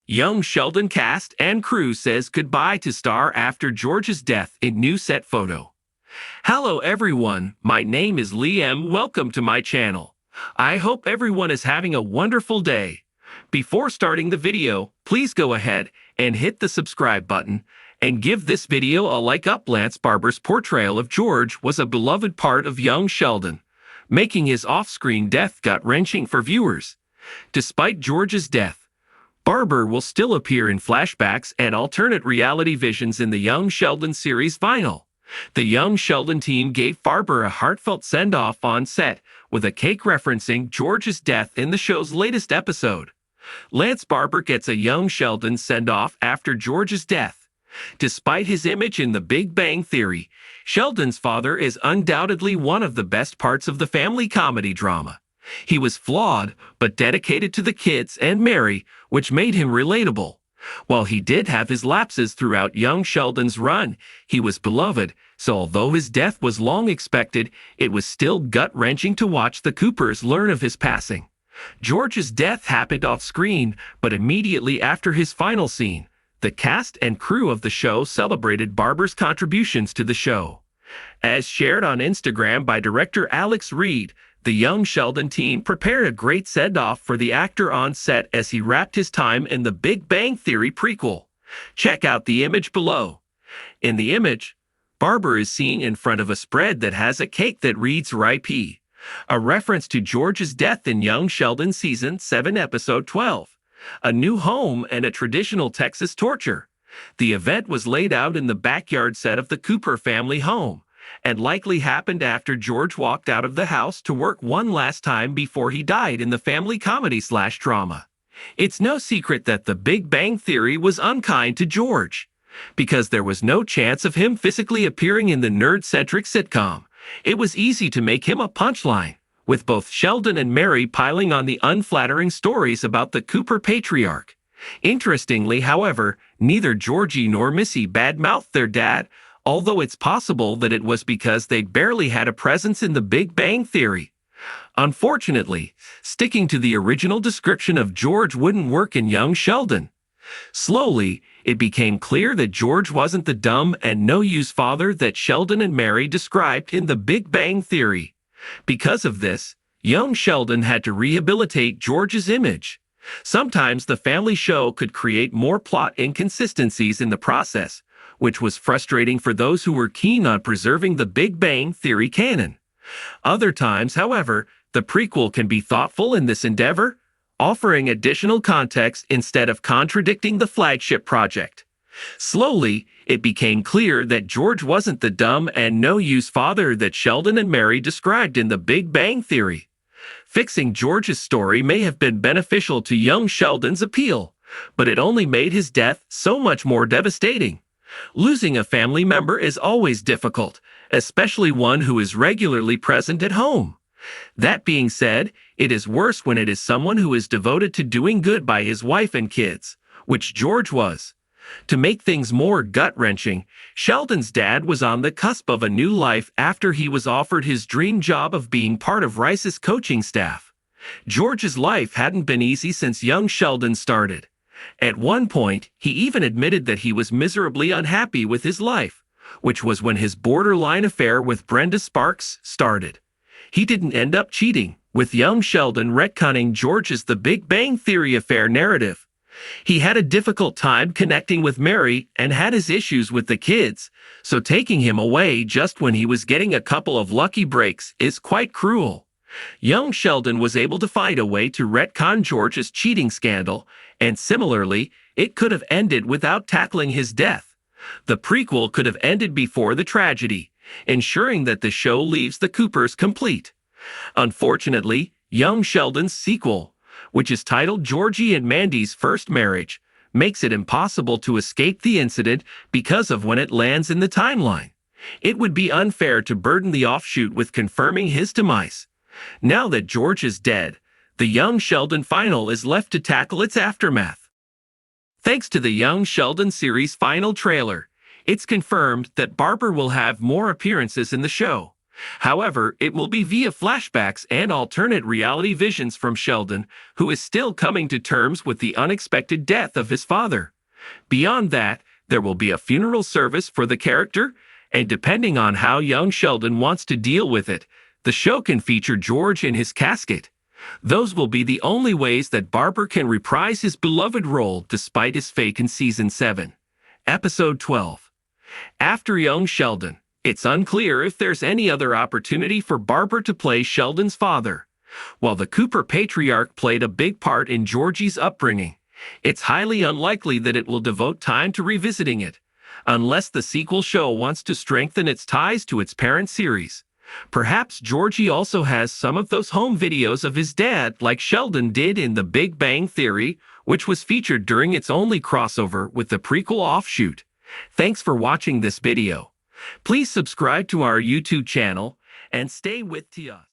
Young Sheldon cast and crew says goodbye to star after George's death in new set photo. Hello everyone, my name is Liam. Welcome to my channel. I hope everyone is having a wonderful day. Before starting the video, please go ahead and hit the subscribe button and give this video a like up. Lance Barber's portrayal of George was a beloved part of young Sheldon, making his off-screen death gut-wrenching for viewers. Despite George's death, Barber will still appear in flashbacks and alternate reality visions in the Young Sheldon series final. The Young Sheldon team gave Barber a heartfelt send-off on set, with a cake referencing George's death in the show's latest episode. Lance Barber gets a Young Sheldon send-off after George's death. Despite his image in The Big Bang Theory, Sheldon's father is undoubtedly one of the best parts of the family comedy drama. He was flawed, but dedicated to the kids and Mary, which made him relatable. While he did have his lapses throughout young Sheldon's run, he was beloved, so although his death was long expected, it was still gut-wrenching to watch the Coopers learn of his passing. George's death happened off-screen, but immediately after his final scene, the cast and crew of the show celebrated Barber's contributions to the show. As shared on Instagram by director Alex Reed, the Young Sheldon team prepared a great send-off for the actor on set as he wrapped his time in the Big Bang Theory prequel. Check out the image below. In the image, Barber is seen in front of a spread that has a cake that reads RIP, a reference to George's death in Young Sheldon Season 7 Episode 12, A New Home and a Traditional Texas Torture. The event was laid out in the backyard set of the Cooper family home, and likely happened after George walked out of the house to work one last time before he died in the family comedy/drama. It's no secret that The Big Bang Theory was unkind to George. Because there was no chance of him physically appearing in the nerd-centric sitcom, it was easy to make him a punchline, with both Sheldon and Mary piling on the unflattering stories about the Cooper patriarch. Interestingly, however, neither Georgie nor Missy badmouthed their dad, although it's possible that it was because they barely had a presence in The Big Bang Theory. Unfortunately, sticking to the original description of George wouldn't work in Young Sheldon. Slowly, it became clear that George wasn't the dumb and no-use father that Sheldon and Mary described in The Big Bang Theory. Because of this, young Sheldon had to rehabilitate George's image. Sometimes the family show could create more plot inconsistencies in the process, which was frustrating for those who were keen on preserving the Big Bang Theory canon. Other times, however, the prequel can be thoughtful in this endeavor, offering additional context instead of contradicting the flagship project. Slowly, it became clear that George wasn't the dumb and no-use father that Sheldon and Mary described in The Big Bang Theory. Fixing George's story may have been beneficial to young Sheldon's appeal, but it only made his death so much more devastating. Losing a family member is always difficult, especially one who is regularly present at home. That being said, it is worse when it is someone who is devoted to doing good by his wife and kids, which George was. To make things more gut-wrenching, Sheldon's dad was on the cusp of a new life after he was offered his dream job of being part of Rice's coaching staff. George's life hadn't been easy since young Sheldon started. At one point, he even admitted that he was miserably unhappy with his life, which was when his borderline affair with Brenda Sparks started. He didn't end up cheating, with young Sheldon retconning George's The Big Bang Theory affair narrative. He had a difficult time connecting with Mary and had his issues with the kids, so taking him away just when he was getting a couple of lucky breaks is quite cruel. Young Sheldon was able to find a way to retcon George's cheating scandal, and similarly, it could have ended without tackling his death. The prequel could have ended before the tragedy, ensuring that the show leaves the Coopers complete. Unfortunately, young Sheldon's sequel, which is titled Georgie and Mandy's First Marriage, makes it impossible to escape the incident because of when it lands in the timeline. It would be unfair to burden the offshoot with confirming his demise. Now that George is dead, the Young Sheldon final is left to tackle its aftermath. Thanks to the Young Sheldon series final trailer, it's confirmed that Barber will have more appearances in the show. However, it will be via flashbacks and alternate reality visions from Sheldon, who is still coming to terms with the unexpected death of his father. Beyond that, there will be a funeral service for the character, and depending on how young Sheldon wants to deal with it, the show can feature George in his casket. Those will be the only ways that Barber can reprise his beloved role despite his fate in Season 7. Episode 12. After young Sheldon, it's unclear if there's any other opportunity for Barber to play Sheldon's father. While the Cooper patriarch played a big part in Georgie's upbringing, it's highly unlikely that it will devote time to revisiting it, unless the sequel show wants to strengthen its ties to its parent series. Perhaps Georgie also has some of those home videos of his dad like Sheldon did in The Big Bang Theory, which was featured during its only crossover with the prequel offshoot. Thanks for watching this video. Please subscribe to our YouTube channel and stay with us.